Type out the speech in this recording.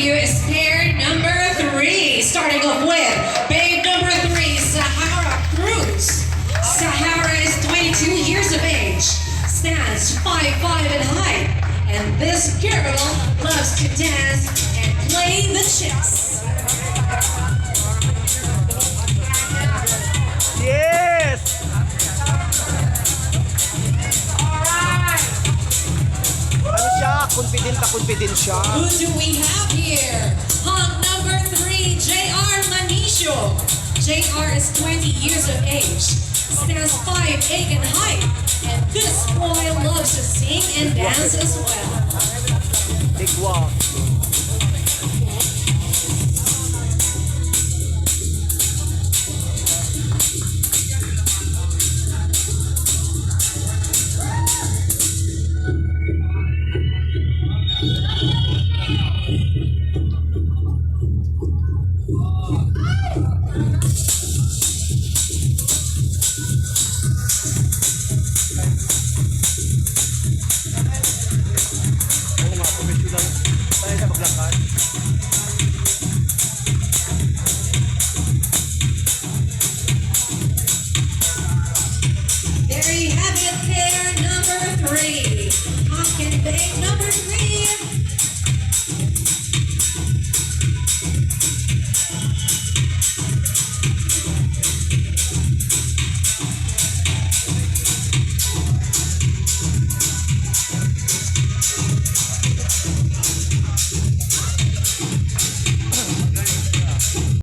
you is pair number 3. Starting off with babe number 3, Sahara Cruz. Sahara is 22 years of age, stands 5'5" in height, and this girl loves to dance and play the chess. Yes! Ano siya? Confident siya. Who do we have here? Hunk number 3, JR Manisio. JR is 20 years of age, stands 5'8" in height, and this boy loves to sing and dance as well. Big walk.